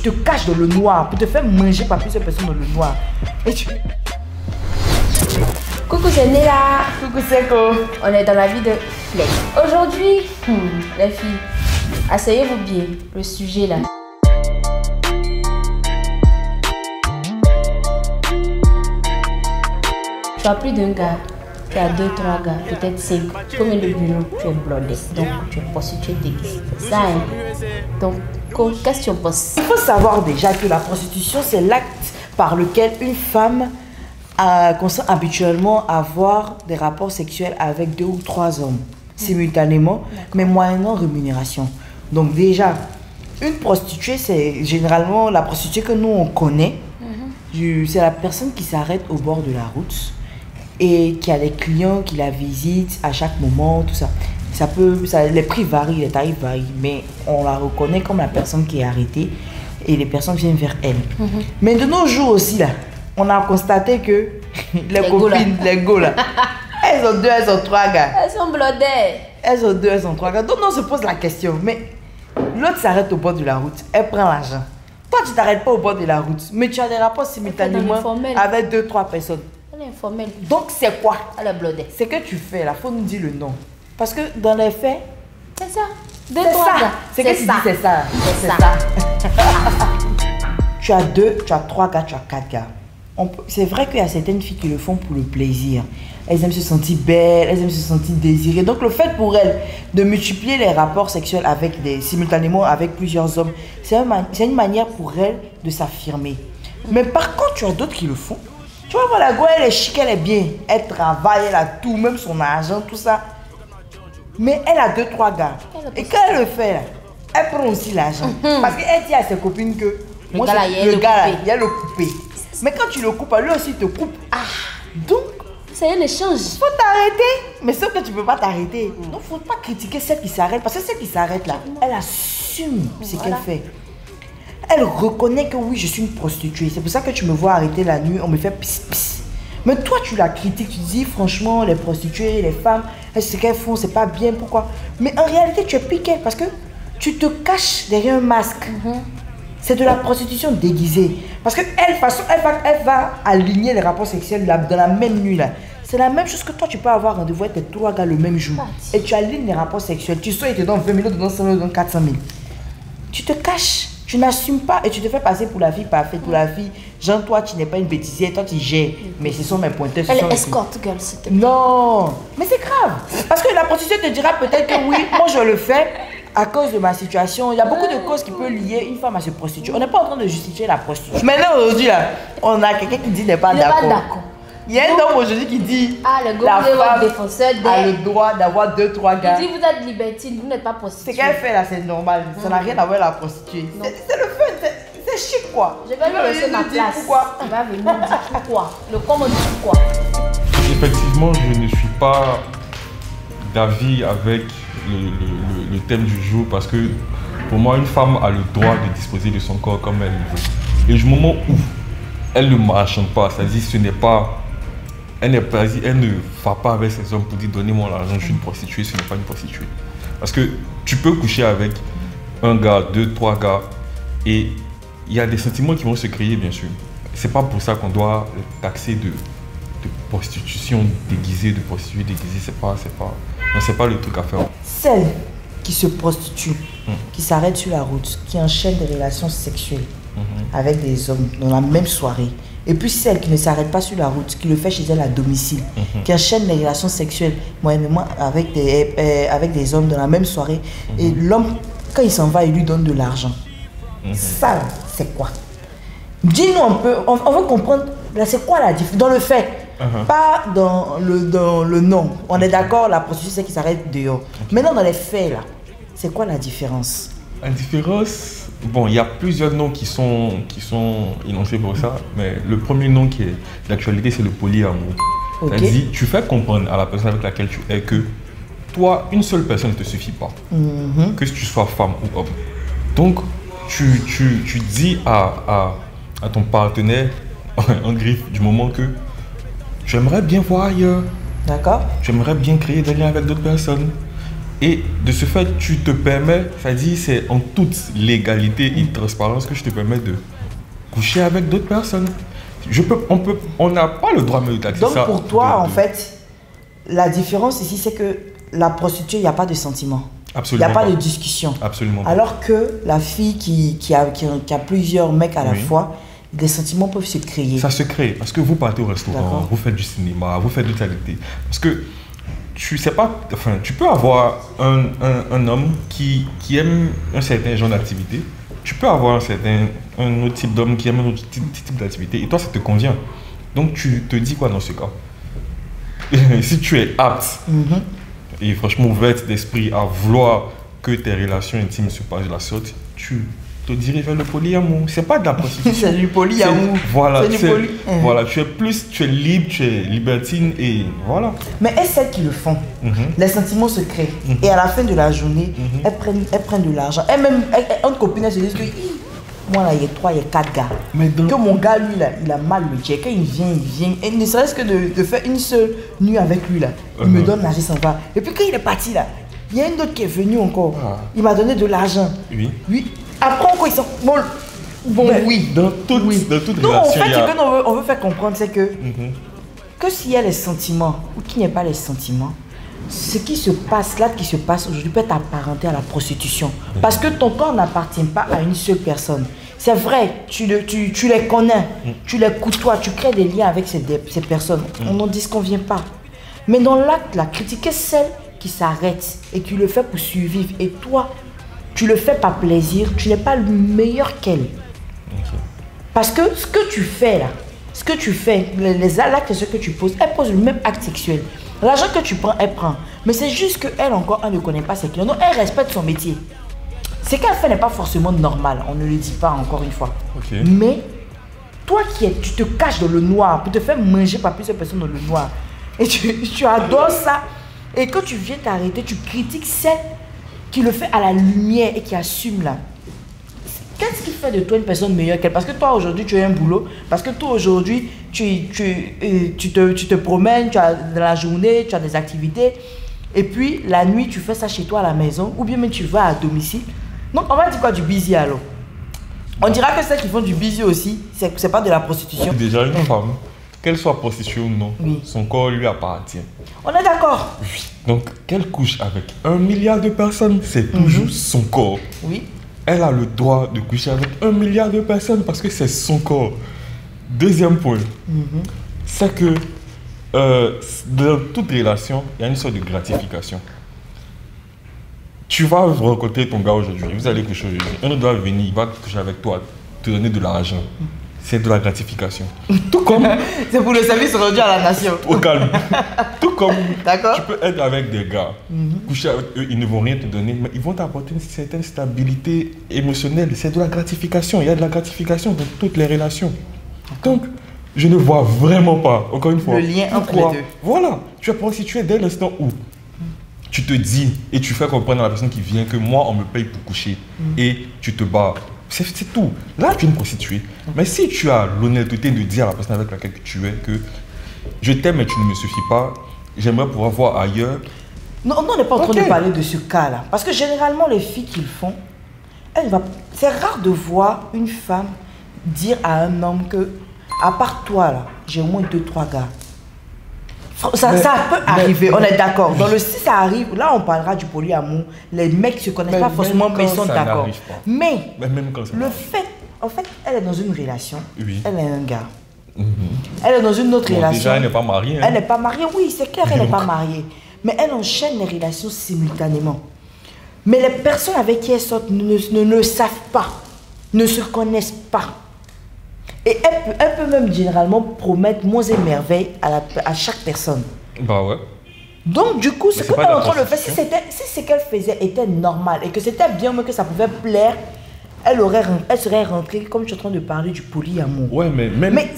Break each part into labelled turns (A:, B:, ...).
A: tu te caches dans le noir pour te faire manger par plusieurs personnes dans le noir. Et tu...
B: Coucou, c'est Néla.
A: Coucou, Seko.
B: On est dans la vie de Flex. Aujourd'hui, les filles, asseyez-vous bien. Le sujet là. Tu as plus d'un gars, tu as 2, 3 gars, peut-être 5. Combien de bureaux tu es blondé, donc tu es prostituée déguisée. C'est ça, hein? Donc, qu'est-ce que tu en penses?
A: Il faut savoir déjà que la prostitution, c'est l'acte par lequel une femme consent habituellement à avoir des rapports sexuels avec 2 ou 3 hommes simultanément, mais moyennant rémunération. Donc déjà, une prostituée, c'est généralement la prostituée que nous on connaît. C'est la personne qui s'arrête au bord de la route et qui a des clients qui la visitent à chaque moment, tout ça. Les prix varient, les tarifs varient, mais on la reconnaît comme la personne qui est arrêtée et les personnes viennent vers elle. Mais de nos jours aussi, là, on a constaté que les copines, les go là, elles ont 2, elles ont 3 gars.
B: Elles sont blondées.
A: Elles ont 2, elles ont 3 gars. Donc on se pose la question, mais l'autre s'arrête au bord de la route, elle prend l'argent. Toi, tu t'arrêtes pas au bord de la route, mais tu as des rapports simultanément avec 2, 3 personnes.
B: Elle est informelle.
A: Donc c'est quoi?
B: Elle est blondée.
A: C'est que tu fais là, faut nous dire le nom. Parce que dans les faits,
B: c'est ça.
A: C'est ça. C'est que tu dis c'est ça.
B: C'est ça.
A: Tu as 2, tu as 3 gars, tu as 4 gars. C'est vrai qu'il y a certaines filles qui le font pour le plaisir. Elles aiment se sentir belles, elles aiment se sentir désirées. Donc le fait pour elles de multiplier les rapports sexuels simultanément avec plusieurs hommes, c'est une manière pour elles de s'affirmer. Mais par contre, tu as d'autres qui le font. Tu vois, la go, elle est chic, elle est bien. Elle travaille, elle a tout, même son argent, tout ça. Mais elle a 2, 3 gars. Et quand elle le fait, là, elle prend aussi l'argent. Parce qu'elle dit à ses copines que
B: le gars,
A: il y a le coupé. Mais quand tu le coupes, lui aussi te coupe. Donc,
B: c'est un échange.
A: Faut t'arrêter. Mais sauf que tu peux pas t'arrêter. Donc, faut pas critiquer celle qui s'arrête. Parce que celle qui s'arrête là, elle assume ce qu'elle fait. Elle reconnaît que oui, je suis une prostituée. C'est pour ça que tu me vois arrêter la nuit, on me fait pis pis. Mais toi, tu la critiques, tu dis franchement, les prostituées, les femmes, ce qu'elles font, c'est pas bien, pourquoi? Mais en réalité, tu es piqué parce que tu te caches derrière un masque. C'est de la prostitution déguisée. Parce qu'elle elle va aligner les rapports sexuels dans la même nuit là. C'est la même chose que toi, tu peux avoir rendez-vous avec tes 3 gars le même jour. Et tu alignes les rapports sexuels. Tu sors, ils te donnent 20 000, ils te donnent 100 000, ils te donnent 400 000. Tu te caches, tu n'assumes pas et tu te fais passer pour la fille parfaite, pour la fille. Genre, toi, tu n'es pas une bêtisière, toi, tu gères. Mais ce sont mes pointeurs.
B: Elle est escorte, girl, s'il te plaît.
A: Non, mais c'est grave. Parce que la prostituée te dira peut-être que oui, moi je le fais. À cause de ma situation, il y a beaucoup de causes qui peuvent lier une femme à se prostituer. On n'est pas en train de justifier la prostitution. Maintenant, aujourd'hui, là, on a quelqu'un qui dit n'est pas d'accord. Il y a un homme aujourd'hui qui dit
B: la femme
A: a le droit d'avoir 2, 3 gars.
B: Il dit vous êtes libertine, vous n'êtes pas prostituée.
A: Ce qu'elle fait là, c'est normal. Ça n'a rien à voir avec la prostituée. C'est le fun, c'est chic quoi.
B: Je vais lui laisser ma place.
A: Pourquoi?
B: Il va venir me dire pourquoi. Le comment dit pourquoi.
C: Effectivement, je ne suis pas d'avis avec le thème du jour parce que pour moi une femme a le droit de disposer de son corps comme elle le veut. Et du moment où elle ne marchande pas, c'est-à-dire ce n'est pas, elle ne va pas avec ses hommes pour dire donnez-moi l'argent, je suis une prostituée, ce n'est pas une prostituée. Parce que tu peux coucher avec un gars, 2, 3 gars et il y a des sentiments qui vont se créer bien sûr. C'est pas pour ça qu'on doit taxer de prostitution déguisée, de prostituée déguisée, c'est pas le truc à faire.
A: Celles qui se prostituent, qui s'arrêtent sur la route, qui enchaînent des relations sexuelles avec des hommes dans la même soirée, et puis celles qui ne s'arrêtent pas sur la route, qui le fait chez elles à domicile, qui enchaînent les relations sexuelles moyennement avec des hommes dans la même soirée, et l'homme, quand il s'en va, il lui donne de l'argent. Ça, c'est quoi? Dis-nous un peu, on veut comprendre, là, c'est quoi la différence dans le fait? Pas dans le nom. On est d'accord, la prostitution c'est qui s'arrête dehors. Maintenant dans les faits là, c'est quoi la différence?
C: La différence, bon, il y a plusieurs noms qui sont énoncés pour ça, mais le premier nom qui est d'actualité c'est le polyamour. C'est-à-dire, tu fais comprendre à la personne avec laquelle tu es que toi, une seule personne ne te suffit pas. Que tu sois femme ou homme. Donc, tu dis à ton partenaire en griffe du moment que j'aimerais bien voir ailleurs.
A: D'accord.
C: J'aimerais bien créer des liens avec d'autres personnes. Et de ce fait, tu te permets, c'est-à-dire c'est en toute légalité et transparence que je te permets de coucher avec d'autres personnes. On n'a pas le droit de me taxer ça.
A: Donc pour toi, en fait, la différence ici, c'est que la prostituée, il n'y a pas de sentiment.
C: Absolument.
A: Il n'y a pas de discussion.
C: Absolument pas.
A: Alors que la fille qui a plusieurs mecs à la fois, des sentiments peuvent se créer.
C: Ça se crée parce que vous partez au restaurant, vous faites du cinéma, vous faites de l'activité. Parce que tu sais pas, enfin, tu peux avoir un homme qui aime un certain genre d'activité. Tu peux avoir un autre type d'homme qui aime un autre type d'activité et toi ça te convient. Donc tu te dis quoi dans ce cas? Si tu es apte et franchement ouverte d'esprit à vouloir que tes relations intimes se passent de la sorte, tu te diriges vers le polyamour. C'est pas de la prostitution.
A: C'est du polyamour.
C: Voilà,
A: c'est
C: voilà, tu es libre, tu es libertine et voilà.
A: Mais est-ce celles qui le font? Les sentiments se créent. Et à la fin de la journée, elles prennent de l'argent. Elles-mêmes, entre copines, elles se disent que moi là, il y a 3, il y a 4 gars. Que mon gars, lui là, il a mal le check. Quand il vient. Et ne serait-ce que de faire une seule nuit avec lui là, il me donne l'argent, s'en va. Et puis quand il est parti là, il y a une autre qui est venue encore. Il m'a donné de l'argent. Oui. Après encore, ils sont... Bon, oui.
C: Dans toute relation,
A: non, en fait, ce qu'on veut faire comprendre, c'est que s'il y a les sentiments ou qu'il n'y ait pas les sentiments, ce qui se passe là, qui se passe aujourd'hui, peut être apparenté à la prostitution. Parce que ton corps n'appartient pas à une seule personne. C'est vrai, tu les connais, tu les côtoies, tu crées des liens avec ces personnes. On n'en disconvient pas. Mais dans l'acte, là, critiquer celle qui s'arrête et qui le fait pour survivre, et toi, tu le fais par plaisir, tu n'es pas le meilleur qu'elle. Parce que ce que tu fais là, ce que tu fais, les actes, ce que tu poses, elle pose le même acte sexuel. L'argent que tu prends, elle prend. Mais c'est juste qu'elle encore, elle ne connaît pas ses clients. Donc elle respecte son métier. Ce qu'elle fait n'est pas forcément normal, on ne le dit pas encore une fois. Mais toi tu te caches dans le noir pour te faire manger par plusieurs personnes dans le noir. Et tu adores ça. Et quand tu viens t'arrêter, tu critiques celle qui le fait à la lumière et qui assume là. Qu'est-ce qui fait de toi une personne meilleure qu'elle? Parce que toi aujourd'hui tu as un boulot, parce que toi aujourd'hui tu te promènes, tu as de la journée, tu as des activités, et puis la nuit tu fais ça chez toi à la maison, ou bien même tu vas à domicile. Donc on va dire quoi du busy alors? On dira que celles qui font du busy aussi, c'est pas de la prostitution.
C: Déjà une femme, qu'elle soit prostituée ou non, son corps lui appartient.
A: On est d'accord?
C: Oui. Donc qu'elle couche avec 1 milliard de personnes, c'est toujours son corps.
A: Oui.
C: Elle a le droit de coucher avec 1 milliard de personnes parce que c'est son corps. Deuxième point, c'est que dans toute relation, il y a une sorte de gratification. Tu vas rencontrer ton gars aujourd'hui, vous allez coucher aujourd'hui. Un autre va venir, il va coucher avec toi, te donner de l'argent. C'est de la gratification. Tout comme...
A: c'est pour le service rendu à la nation.
C: Au calme. Tout comme tu peux être avec des gars, coucher avec eux, ils ne vont rien te donner, mais ils vont t'apporter une certaine stabilité émotionnelle. C'est de la gratification. Il y a de la gratification dans toutes les relations. Donc, je ne vois vraiment pas, encore une fois,
A: le lien entre les deux.
C: Voilà. Tu es prostitué dès l'instant où tu te dis et tu fais comprendre à la personne qui vient que moi, on me paye pour coucher et tu te bats. C'est tout. Là, tu es une prostituée. Mais si tu as l'honnêteté de dire à la personne avec laquelle tu es que je t'aime mais tu ne me suffis pas, j'aimerais pouvoir voir ailleurs.
A: Non, on n'est pas en train de parler de ce cas-là. Parce que généralement, les filles qui le font, c'est rare de voir une femme dire à un homme que, à part toi, là, j'ai au moins 2-3 gars. Ça peut arriver, on est d'accord. Dans le si ça arrive, là on parlera du polyamour. Les mecs ne se connaissent pas forcément, mais ils sont d'accord. Mais
C: même quand ça
A: le fait, en fait, elle est dans une relation,
C: oui.
A: Elle a un gars. Elle est dans une autre relation.
C: Déjà, elle n'est pas mariée.
A: Elle n'est pas mariée, oui, c'est clair, elle n'est pas mariée. Mais elle enchaîne les relations simultanément. Mais les personnes avec qui elle sort ne le savent pas, ne se connaissent pas. Et elle peut même généralement promettre monts et merveilles à chaque personne.
C: Bah ouais.
A: Donc du coup, ce que tu es en train de faire, si ce qu'elle faisait était normal et que c'était bien, mais que ça pouvait plaire, elle serait rentrée, comme tu es en train de parler du polyamour.
C: Ouais,
A: mais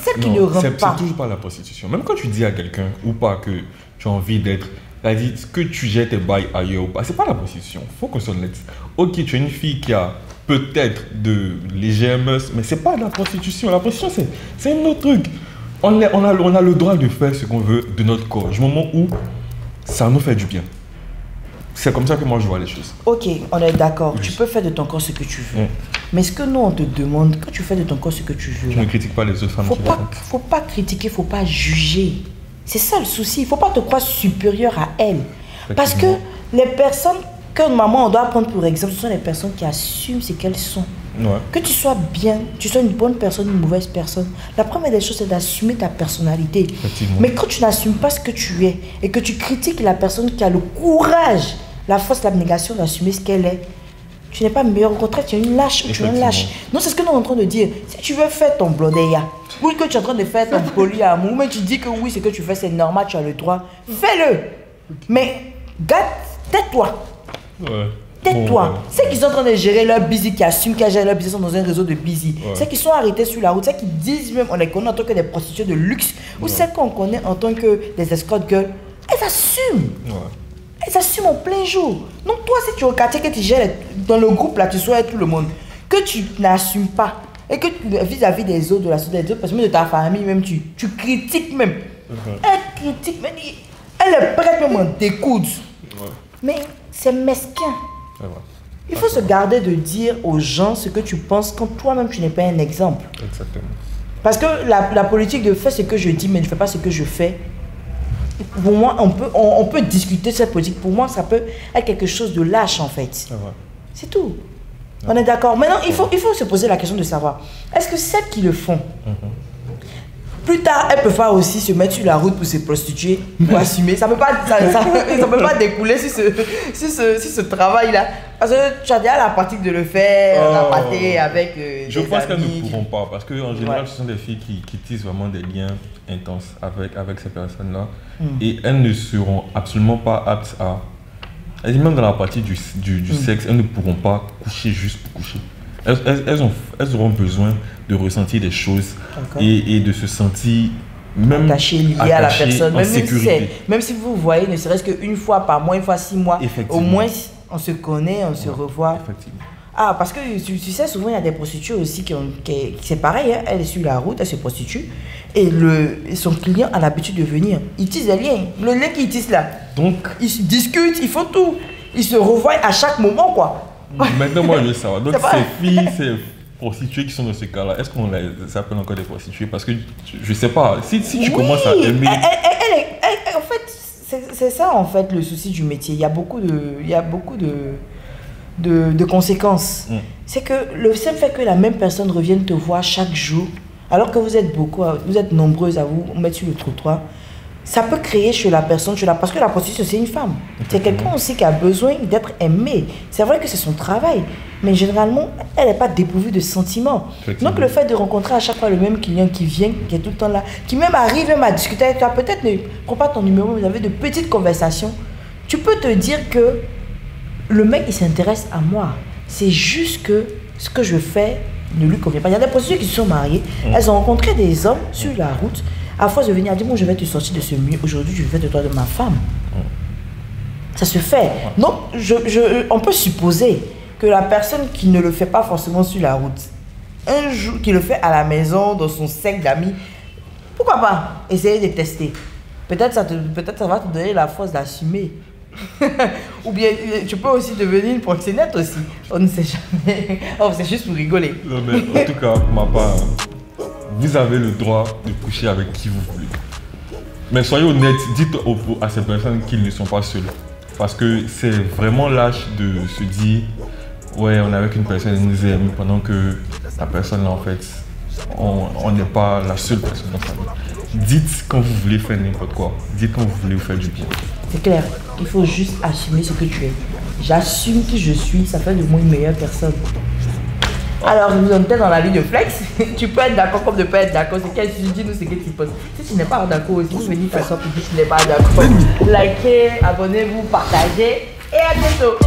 A: celle qui ne rentre pas.
C: C'est toujours pas la prostitution. Même quand tu dis à quelqu'un ou pas que tu as envie d'être, c'est-à-dire que tu jettes tes bails ailleurs ou pas, c'est pas la prostitution. Faut qu'on soit honnête. Ok, tu es une fille qui a peut-être de légères mœurs, mais c'est pas de la prostitution. La prostitution, c'est un autre truc. On a le droit de faire ce qu'on veut de notre corps, du moment où ça nous fait du bien. C'est comme ça que moi je vois les choses.
A: Ok, on est d'accord. Tu peux faire de ton corps ce que tu veux. Mais ce que nous on te demande, quand tu fais de ton corps ce que tu veux,
C: Je ne critique pas les autres femmes qui le font.
A: faut pas critiquer, faut pas juger. C'est ça le souci. Il faut pas te croire supérieur à elle. Parce que les personnes que maman on doit prendre pour exemple, ce sont les personnes qui assument ce qu'elles sont.
C: Ouais.
A: Que tu sois bien, tu sois une bonne personne, une mauvaise personne. La première des choses, c'est d'assumer ta personnalité. Mais quand tu n'assumes pas ce que tu es et que tu critiques la personne qui a le courage, la force, l'abnégation d'assumer ce qu'elle est, tu n'es pas meilleur. Au contraire, tu es une lâche ou tu es un lâche. Non, c'est ce que nous sommes en train de dire. Si tu veux faire ton blondéa, ou que tu es en train de faire ton polyamour, mais tu dis que oui, ce que tu fais, c'est normal, tu as le droit, fais-le. Mais, tais-toi.
C: Ouais.
A: Tais-toi.
C: Bon, ouais.
A: Ceux qui sont en train de gérer leur busy, qui assument qu'ils gèrent leur business sont dans un réseau de busy.
C: Ouais.
A: Ceux qui sont arrêtés sur la route, ceux qui disent même on les connaît en tant que des prostituées de luxe, ou celles qu'on connaît en tant que des escort girls, elles assument.
C: Ouais.
A: Elles assument en plein jour. Donc toi, si tu es au quartier, que tu gères dans le groupe là, tu sois tout le monde, que tu n'assumes pas, et que vis-à-vis des autres, de la société, des autres personnes, même de ta famille, même tu critiques même. Elle critique, même, elle est prête même en découdre.
C: Ouais.
A: Mais c'est mesquin.
C: Ouais.
A: Il faut se garder de dire aux gens ce que tu penses quand toi-même tu n'es pas un exemple.
C: Exactement.
A: Parce que la politique de faire ce que je dis mais ne fais pas ce que je fais, pour moi on peut discuter cette politique. Pour moi ça peut être quelque chose de lâche en fait.
C: Ouais.
A: C'est tout. On est d'accord. Maintenant il faut se poser la question de savoir, est-ce que celles qui le font, plus tard, elles peuvent pas aussi se mettre sur la route pour se prostituer, pour assumer. Ça ne peut pas découler sur ce travail-là. Parce que tu as déjà la pratique de le faire, la pâté avec
C: je
A: des
C: pense qu'elles
A: amis.
C: ne pourront pas parce qu'en général, ce sont des filles qui tissent vraiment des liens intenses avec ces personnes-là. Et elles ne seront absolument pas aptes à... Même dans la partie du sexe, elles ne pourront pas coucher juste pour coucher. Elles auront besoin de ressentir des choses et de se sentir même
A: attaché, lié à la personne,
C: en sécurité.
A: Même si vous voyez, ne serait-ce qu'une fois par mois, une fois 6 mois, au moins on se connaît, on se revoit.
C: Effectivement.
A: Ah, parce que tu sais, souvent il y a des prostituées aussi c'est pareil, hein, elle est sur la route, elle se prostitue et son client a l'habitude de venir. Ils tissent des liens, le lien qu'ils tissent là. Donc, ils discutent, ils font tout. Ils se revoient à chaque moment, quoi.
C: Maintenant, moi, je veux savoir. Donc, ces filles, ces prostituées qui sont dans ce cas-là, est-ce qu'on les appelle encore des prostituées? Parce que je sais pas, si tu commences à aimer...
A: En fait, c'est ça, en fait, le souci du métier. Il y a beaucoup de conséquences. C'est que le simple fait que la même personne revienne te voir chaque jour, alors que vous êtes nombreuses à vous mettre sur le trottoir, ça peut créer chez la personne, parce que la prostitution c'est une femme. C'est quelqu'un aussi qui a besoin d'être aimé. C'est vrai que c'est son travail, mais généralement, elle n'est pas dépourvue de sentiments. Donc le fait de rencontrer à chaque fois le même client qui vient, qui est tout le temps là, qui même arrive à discuter avec toi, peut-être ne prends pas ton numéro, mais vous avez de petites conversations, tu peux te dire que le mec il s'intéresse à moi. C'est juste que ce que je fais ne lui convient pas. Il y a des prostituées qui se sont mariées, elles ont rencontré des hommes sur la route. À force de venir, elle dit, bon, je vais te sortir de ce mur. Aujourd'hui, je vais de toi de ma femme. Ça se fait. Donc, on peut supposer que la personne qui ne le fait pas forcément sur la route, un jour, qui le fait à la maison, dans son cercle d'amis, pourquoi pas essayer de tester. Peut-être ça va te donner la force d'assumer. Ou bien, tu peux aussi devenir une proxénète aussi. On ne sait jamais. Oh, c'est juste pour rigoler.
C: Non, mais en tout cas, pour ma part... Vous avez le droit de coucher avec qui vous voulez. Mais soyez honnête, dites à ces personnes qu'ils ne sont pas seuls. Parce que c'est vraiment lâche de se dire ouais, on est avec une personne, elle nous aime, pendant que la personne là, en fait, on n'est pas la seule personne dans sa vie. Dites quand vous voulez faire n'importe quoi. Dites quand vous voulez vous faire du bien.
A: C'est clair, il faut juste assumer ce que tu es. J'assume qui je suis, ça fait de moi une meilleure personne. Alors, nous sommes peut-être dans la vie de flex. Tu peux être d'accord comme ne pas être d'accord. C'est qu'elle dit nous ce que tu penses. Si tu n'es pas d'accord aussi, vous venez t'asseoir pour dire que tu n'es pas d'accord. Likez, abonnez-vous, partagez et à bientôt.